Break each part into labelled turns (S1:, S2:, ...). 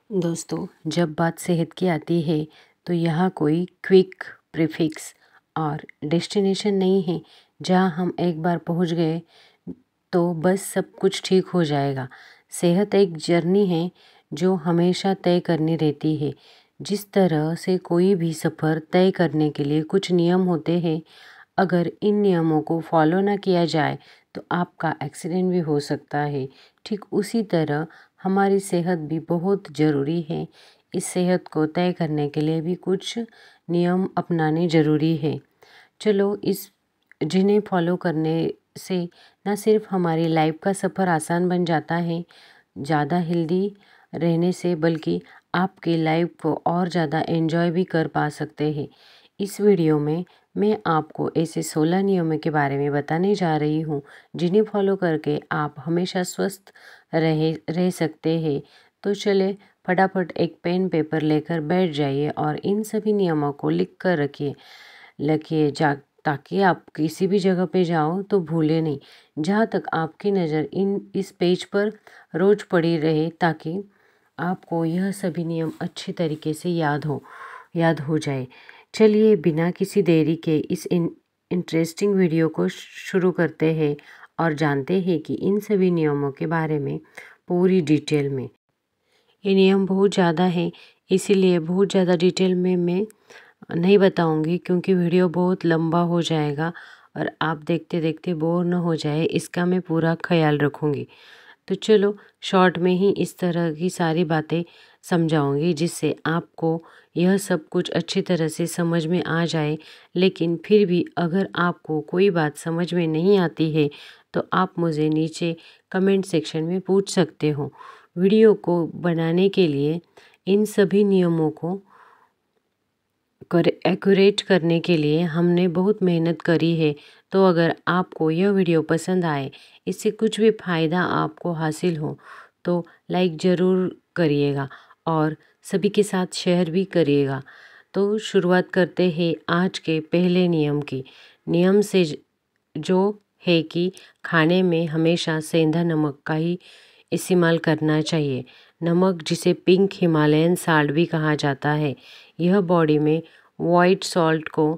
S1: दोस्तों, जब बात सेहत की आती है तो यहाँ कोई क्विक प्रीफिक्स और डेस्टिनेशन नहीं है जहाँ हम एक बार पहुँच गए तो बस सब कुछ ठीक हो जाएगा। सेहत एक जर्नी है जो हमेशा तय करनी रहती है। जिस तरह से कोई भी सफ़र तय करने के लिए कुछ नियम होते हैं, अगर इन नियमों को फॉलो ना किया जाए तो आपका एक्सीडेंट भी हो सकता है। ठीक उसी तरह हमारी सेहत भी बहुत ज़रूरी है। इस सेहत को तय करने के लिए भी कुछ नियम अपनाने ज़रूरी है। चलो जिन्हें फॉलो करने से न सिर्फ हमारी लाइफ का सफ़र आसान बन जाता है ज़्यादा हेल्दी रहने से, बल्कि आपकी लाइफ को और ज़्यादा एंजॉय भी कर पा सकते हैं। इस वीडियो में मैं आपको ऐसे 16 नियमों के बारे में बताने जा रही हूँ जिन्हें फॉलो करके आप हमेशा स्वस्थ रह सकते हैं। तो चले फटाफट एक पेन पेपर लेकर बैठ जाइए और इन सभी नियमों को लिख कर रखिए ताकि आप किसी भी जगह पे जाओ तो भूले नहीं। जहाँ तक आपकी नज़र इस पेज पर रोज़ पड़ी रहे ताकि आपको यह सभी नियम अच्छी तरीके से याद हो जाए। चलिए बिना किसी देरी के इस इंटरेस्टिंग वीडियो को शुरू करते हैं और जानते हैं कि इन सभी नियमों के बारे में पूरी डिटेल में। ये नियम बहुत ज़्यादा है, इसीलिए बहुत ज़्यादा डिटेल में मैं नहीं बताऊंगी क्योंकि वीडियो बहुत लंबा हो जाएगा और आप देखते देखते बोर न हो जाए, इसका मैं पूरा ख्याल रखूंगी। तो चलो शॉर्ट में ही इस तरह की सारी बातें समझाऊंगी जिससे आपको यह सब कुछ अच्छी तरह से समझ में आ जाए। लेकिन फिर भी अगर आपको कोई बात समझ में नहीं आती है तो आप मुझे नीचे कमेंट सेक्शन में पूछ सकते हो। वीडियो को बनाने के लिए इन सभी नियमों को एक्यूरेट करने के लिए हमने बहुत मेहनत करी है। तो अगर आपको यह वीडियो पसंद आए, इससे कुछ भी फ़ायदा आपको हासिल हो तो लाइक ज़रूर करिएगा और सभी के साथ शेयर भी करिएगा। तो शुरुआत करते हैं आज के पहले नियम की। नियम से जो है कि खाने में हमेशा सेंधा नमक का ही इस्तेमाल करना चाहिए। नमक जिसे पिंक हिमालयन साल्ट भी कहा जाता है, यह बॉडी में वाइट सॉल्ट को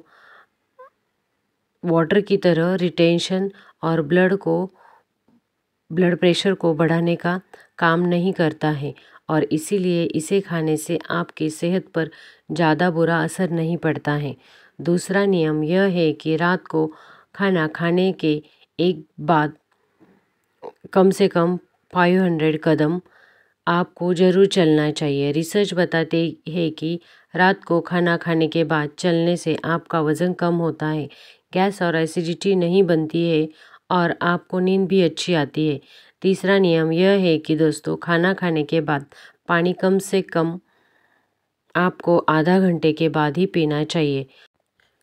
S1: वाटर की तरह रिटेंशन और ब्लड प्रेशर को बढ़ाने का काम नहीं करता है और इसीलिए इसे खाने से आपकी सेहत पर ज़्यादा बुरा असर नहीं पड़ता है। दूसरा नियम यह है कि रात को खाना खाने के एक बाद कम से कम 500 कदम आपको ज़रूर चलना चाहिए। रिसर्च बताते हैं कि रात को खाना खाने के बाद चलने से आपका वज़न कम होता है, गैस और एसिडिटी नहीं बनती है और आपको नींद भी अच्छी आती है। तीसरा नियम यह है कि दोस्तों, खाना खाने के बाद पानी कम से कम आपको आधा घंटे के बाद ही पीना चाहिए।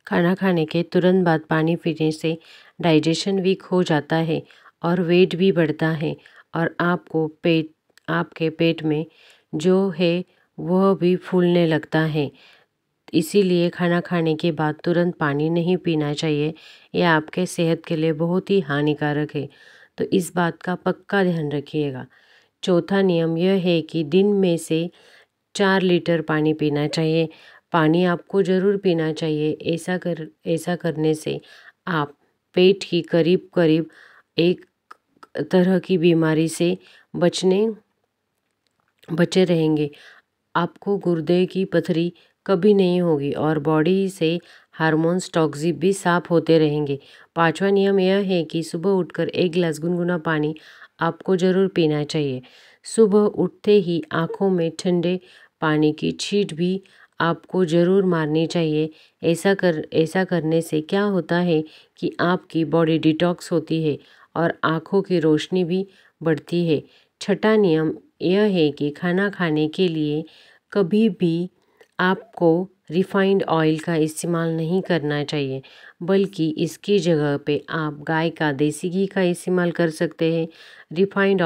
S1: खाना खाने के तुरंत बाद पानी पीने से डाइजेशन वीक हो जाता है और वेट भी बढ़ता है और आपके पेट में जो है वह भी फूलने लगता है। इसीलिए खाना खाने के बाद तुरंत पानी नहीं पीना चाहिए, यह आपके सेहत के लिए बहुत ही हानिकारक है। तो इस बात का पक्का ध्यान रखिएगा। चौथा नियम यह है कि दिन में से 4 लीटर पानी पीना चाहिए। पानी आपको ज़रूर पीना चाहिए। ऐसा करने से आप पेट की करीब एक तरह की बीमारी से बचे रहेंगे। आपको गुर्दे की पथरी कभी नहीं होगी और बॉडी से हार्मोन्स टॉक्सिक भी साफ होते रहेंगे। पांचवा नियम यह है कि सुबह उठकर 1 गिलास गुनगुना पानी आपको ज़रूर पीना चाहिए। सुबह उठते ही आँखों में ठंडे पानी की छींट भी आपको ज़रूर मारनी चाहिए। ऐसा करने से क्या होता है कि आपकी बॉडी डिटॉक्स होती है और आँखों की रोशनी भी बढ़ती है। छठा नियम यह है कि खाना खाने के लिए कभी भी आपको रिफाइंड ऑयल का इस्तेमाल नहीं करना चाहिए, बल्कि इसकी जगह पे आप गाय का देसी घी का इस्तेमाल कर सकते हैं। रिफाइंड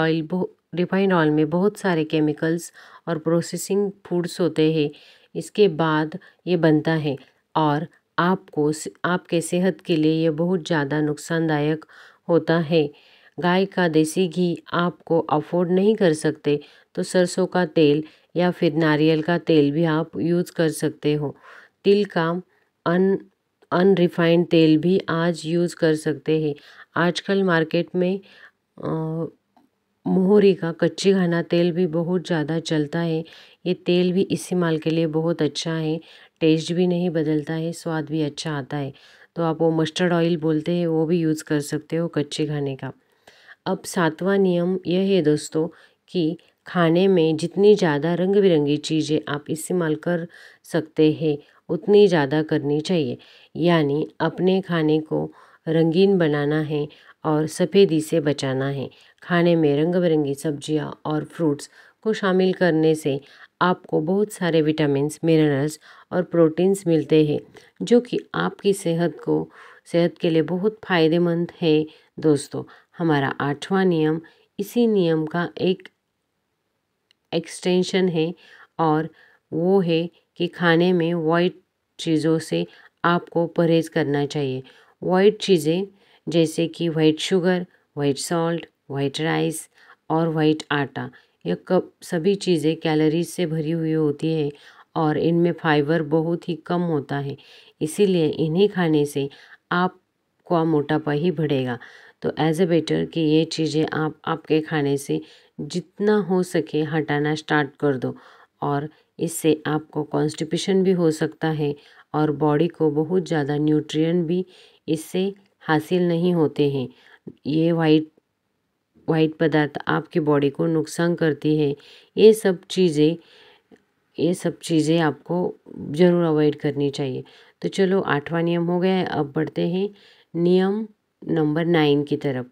S1: ऑयल में बहुत सारे केमिकल्स और प्रोसेसिंग फूड्स होते हैं, इसके बाद ये बनता है और आपके सेहत के लिए ये बहुत ज़्यादा नुकसानदायक होता है। गाय का देसी घी आपको अफोर्ड नहीं कर सकते तो सरसों का तेल या फिर नारियल का तेल भी आप यूज़ कर सकते हो। तिल का अनरिफाइंड तेल भी आज यूज़ कर सकते हैं। आजकल मार्केट में मोहरी का कच्ची घाना तेल भी बहुत ज़्यादा चलता है। ये तेल भी इस्तेमाल के लिए बहुत अच्छा है, टेस्ट भी नहीं बदलता है, स्वाद भी अच्छा आता है। तो आप वो मस्टर्ड ऑयल बोलते हैं वो भी यूज़ कर सकते हो कच्चे घाने का। अब 7वां नियम यह है दोस्तों कि खाने में जितनी ज़्यादा रंग बिरंगी चीज़ें आप इस्तेमाल कर सकते हैं उतनी ज़्यादा करनी चाहिए। यानी अपने खाने को रंगीन बनाना है और सफ़ेदी से बचाना है। खाने में रंग बिरंगी सब्जियां और फ्रूट्स को शामिल करने से आपको बहुत सारे विटामिन्स, मिनरल्स और प्रोटीन्स मिलते हैं जो कि आपकी सेहत के लिए बहुत फ़ायदेमंद है दोस्तों। हमारा 8वां नियम इसी नियम का एक एक्सटेंशन है और वो है कि खाने में वाइट चीज़ों से आपको परहेज़ करना चाहिए। वाइट चीज़ें जैसे कि white sugar, white salt, white rice और वाइट आटा, यह कब सभी चीज़ें कैलोरीज से भरी हुई होती है और इनमें फाइबर बहुत ही कम होता है। इसीलिए इन्हें खाने से आपका मोटापा ही बढ़ेगा। तो एज़ अ बेटर कि ये चीज़ें आप आपके खाने से जितना हो सके हटाना स्टार्ट कर दो और इससे आपको कॉन्स्टिपेशन भी हो सकता है और बॉडी को बहुत ज़्यादा न्यूट्रिएंट भी इससे हासिल नहीं होते हैं। ये वाइट पदार्थ आपकी बॉडी को नुकसान करती है। ये सब चीज़ें आपको ज़रूर अवॉइड करनी चाहिए। तो चलो 8वां नियम हो गया है, अब बढ़ते हैं नियम नंबर 9 की तरफ।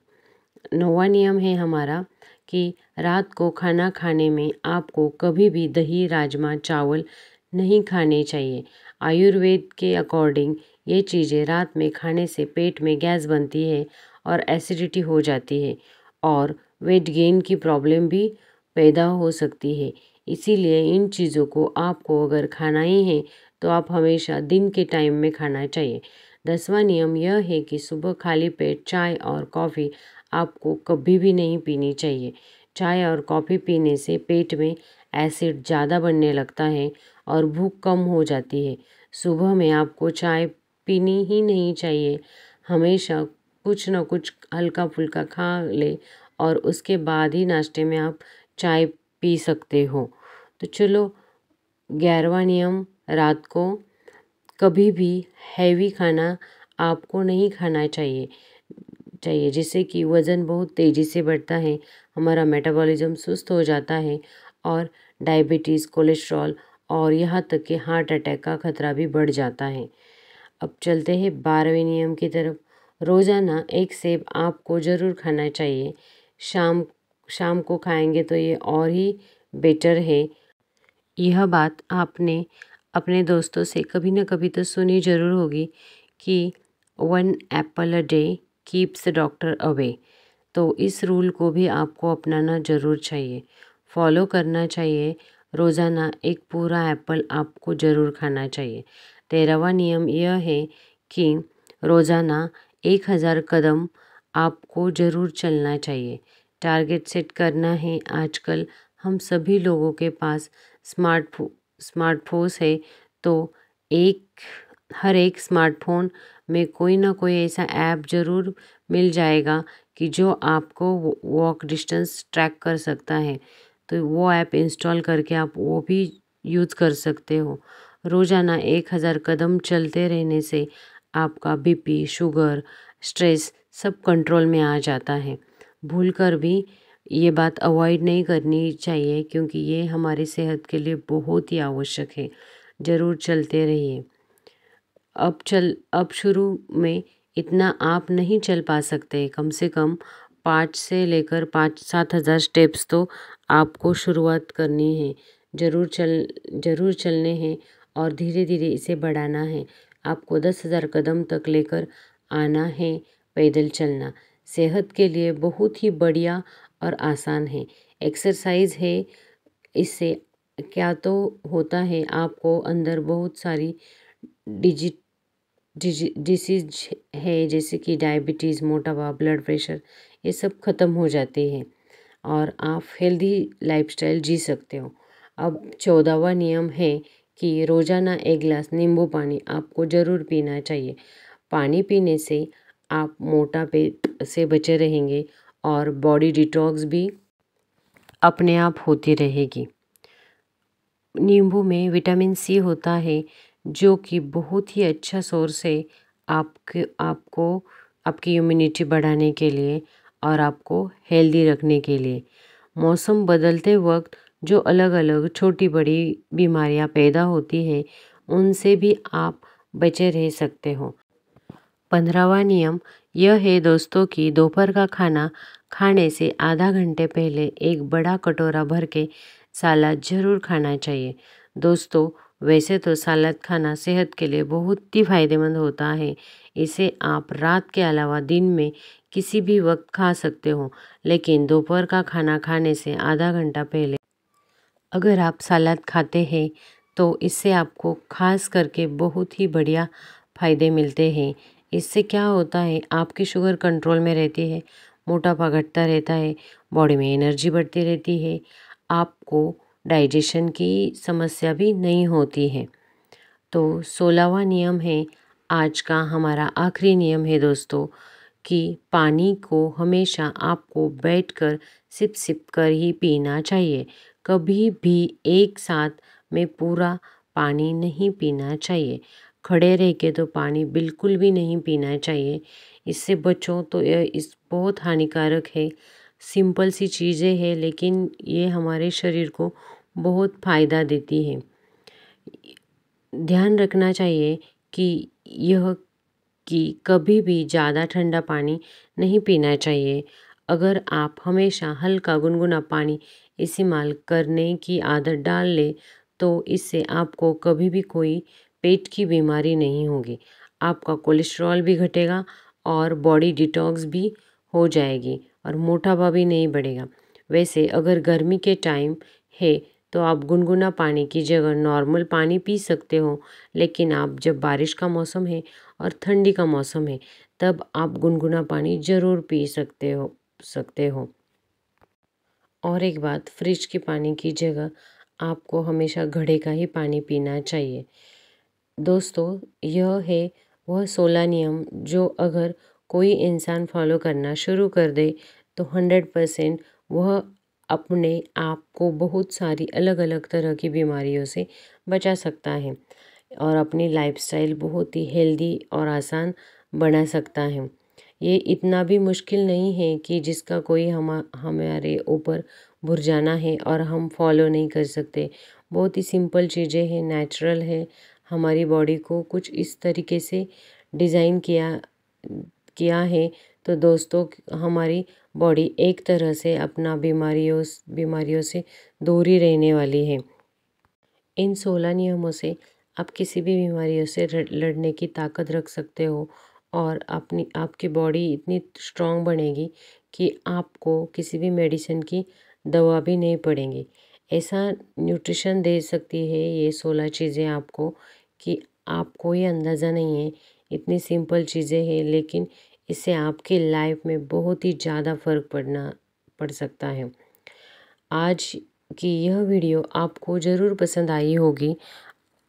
S1: 9वां नियम है हमारा कि रात को खाना खाने में आपको कभी भी दही, राजमा, चावल नहीं खाने चाहिए। आयुर्वेद के अकॉर्डिंग ये चीज़ें रात में खाने से पेट में गैस बनती है और एसिडिटी हो जाती है और वेट गेन की प्रॉब्लम भी पैदा हो सकती है। इसीलिए इन चीज़ों को आपको अगर खाना ही है तो आप हमेशा दिन के टाइम में खाना चाहिए। 10वां नियम यह है कि सुबह खाली पेट चाय और कॉफ़ी आपको कभी भी नहीं पीनी चाहिए। चाय और कॉफ़ी पीने से पेट में एसिड ज़्यादा बनने लगता है और भूख कम हो जाती है। सुबह में आपको चाय पीनी ही नहीं चाहिए। हमेशा कुछ न कुछ हल्का फुल्का खा ले और उसके बाद ही नाश्ते में आप चाय पी सकते हो। तो चलो 11वां नियम, रात को कभी भी हैवी खाना आपको नहीं खाना चाहिए जिससे कि वज़न बहुत तेज़ी से बढ़ता है, हमारा मेटाबॉलिज्म सुस्त हो जाता है और डायबिटीज़, कोलेस्ट्रॉल और यहाँ तक कि हार्ट अटैक का खतरा भी बढ़ जाता है। अब चलते हैं 12वें नियम की तरफ। रोज़ाना एक सेब आपको ज़रूर खाना चाहिए। शाम शाम को खाएंगे तो ये और ही बेटर है। यह बात आपने अपने दोस्तों से कभी न कभी तो सुनी ज़रूर होगी कि 1 Apple a day keeps the doctor away. तो इस रूल को भी आपको अपनाना ज़रूर चाहिए, फॉलो करना चाहिए। रोज़ाना एक पूरा एप्पल आपको ज़रूर खाना चाहिए। 13वां नियम यह है कि रोज़ाना 1000 कदम आपको ज़रूर चलना चाहिए। टारगेट सेट करना है। आजकल हम सभी लोगों के पास स्मार्टफोन्स है तो हर एक स्मार्टफोन में कोई ना कोई ऐसा ऐप ज़रूर मिल जाएगा कि जो आपको वॉक डिस्टेंस ट्रैक कर सकता है। तो वो ऐप इंस्टॉल करके आप वो भी यूज़ कर सकते हो। रोज़ाना 1000 कदम चलते रहने से आपका बीपी, शुगर, स्ट्रेस सब कंट्रोल में आ जाता है। भूलकर भी ये बात अवॉइड नहीं करनी चाहिए क्योंकि ये हमारी सेहत के लिए बहुत ही आवश्यक है। ज़रूर चलते रहिए। अब शुरू में इतना आप नहीं चल पा सकते, कम से कम 5 से लेकर 5-7 हज़ार स्टेप्स तो आपको शुरुआत करनी है। ज़रूर चलने हैं और धीरे-धीरे इसे बढ़ाना है। आपको 10,000 कदम तक लेकर आना है पैदल चलना। सेहत के लिए बहुत ही बढ़िया और आसान है। एक्सरसाइज है, इससे क्या तो होता है आपको अंदर बहुत सारी डिसीज है जैसे कि डायबिटीज़, मोटापा, ब्लड प्रेशर, ये सब ख़त्म हो जाते हैं। और आप हेल्दी लाइफस्टाइल जी सकते हो। अब 14वां नियम है कि रोज़ाना 1 गिलास नींबू पानी आपको ज़रूर पीना चाहिए। पानी पीने से आप मोटापे से बचे रहेंगे और बॉडी डिटॉक्स भी अपने आप होती रहेगी। नींबू में विटामिन सी होता है जो कि बहुत ही अच्छा सोर्स है आपको आपकी इम्यूनिटी बढ़ाने के लिए और आपको हेल्दी रखने के लिए। मौसम बदलते वक्त जो अलग-अलग छोटी-बड़ी बीमारियां पैदा होती है उनसे भी आप बचे रह सकते हो। 15वां नियम यह है दोस्तों कि दोपहर का खाना खाने से आधा घंटे पहले एक बड़ा कटोरा भर के सलाद ज़रूर खाना चाहिए। दोस्तों, वैसे तो सलाद खाना सेहत के लिए बहुत ही फ़ायदेमंद होता है। इसे आप रात के अलावा दिन में किसी भी वक्त खा सकते हो, लेकिन दोपहर का खाना खाने से आधा घंटा पहले अगर आप सलाद खाते हैं तो इससे आपको खास करके बहुत ही बढ़िया फ़ायदे मिलते हैं। इससे क्या होता है, आपकी शुगर कंट्रोल में रहती है, मोटापा घटता रहता है, बॉडी में एनर्जी बढ़ती रहती है, आपको डाइजेशन की समस्या भी नहीं होती है। तो 16वां नियम है, आज का हमारा आखिरी नियम है दोस्तों, कि पानी को हमेशा आपको बैठकर सिप सिप कर ही पीना चाहिए। कभी भी एक साथ में पूरा पानी नहीं पीना चाहिए। खड़े रह के तो पानी बिल्कुल भी नहीं पीना चाहिए। इससे बचो तो यह इस बहुत हानिकारक है। सिंपल सी चीज़ें हैं लेकिन ये हमारे शरीर को बहुत फ़ायदा देती है। ध्यान रखना चाहिए कि यह कि कभी भी ज़्यादा ठंडा पानी नहीं पीना चाहिए। अगर आप हमेशा हल्का गुनगुना पानी इस्तेमाल करने की आदत डाल लें तो इससे आपको कभी भी कोई पेट की बीमारी नहीं होगी। आपका कोलेस्ट्रॉल भी घटेगा और बॉडी डिटॉक्स भी हो जाएगी और मोटापा भी नहीं बढ़ेगा। वैसे अगर गर्मी के टाइम है तो आप गुनगुना पानी की जगह नॉर्मल पानी पी सकते हो, लेकिन आप जब बारिश का मौसम है और ठंडी का मौसम है तब आप गुनगुना पानी ज़रूर पी सकते हो। और एक बात, फ्रिज के पानी की जगह आपको हमेशा घड़े का ही पानी पीना चाहिए। दोस्तों, यह है वह 16 नियम जो अगर कोई इंसान फॉलो करना शुरू कर दे तो 100% वह अपने आप को बहुत सारी अलग-अलग तरह की बीमारियों से बचा सकता है और अपनी लाइफस्टाइल बहुत ही हेल्दी और आसान बना सकता है। ये इतना भी मुश्किल नहीं है कि जिसका कोई हमारे ऊपर भुर्जाना है और हम फॉलो नहीं कर सकते। बहुत ही सिंपल चीज़ें हैं, नेचुरल है। हमारी बॉडी को कुछ इस तरीके से डिज़ाइन किया किया है तो दोस्तों हमारी बॉडी एक तरह से अपना बीमारियों से दूर ही रहने वाली है। इन 16 नियमों से आप किसी भी बीमारियों से लड़ने की ताकत रख सकते हो और आपकी बॉडी इतनी स्ट्रॉन्ग बनेगी कि आपको किसी भी मेडिसिन की दवा भी नहीं पड़ेगी। ऐसा न्यूट्रिशन दे सकती है ये 16 चीज़ें आपको कि आपको ये अंदाज़ा नहीं है। इतनी सिंपल चीज़ें हैं लेकिन इससे आपकी लाइफ में बहुत ही ज़्यादा फ़र्क पड़ सकता है। आज की यह वीडियो आपको ज़रूर पसंद आई होगी।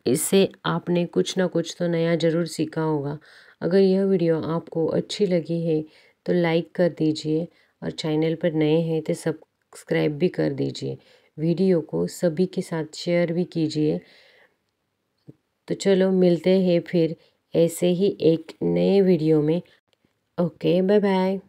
S1: इससे आपने कुछ ना कुछ तो नया ज़रूर सीखा होगा। अगर यह वीडियो आपको अच्छी लगी है तो लाइक कर दीजिए और चैनल पर नए हैं तो सब्सक्राइब भी कर दीजिए। वीडियो को सभी के साथ शेयर भी कीजिए। तो चलो मिलते हैं फिर ऐसे ही एक नए वीडियो में। Okay, bye bye.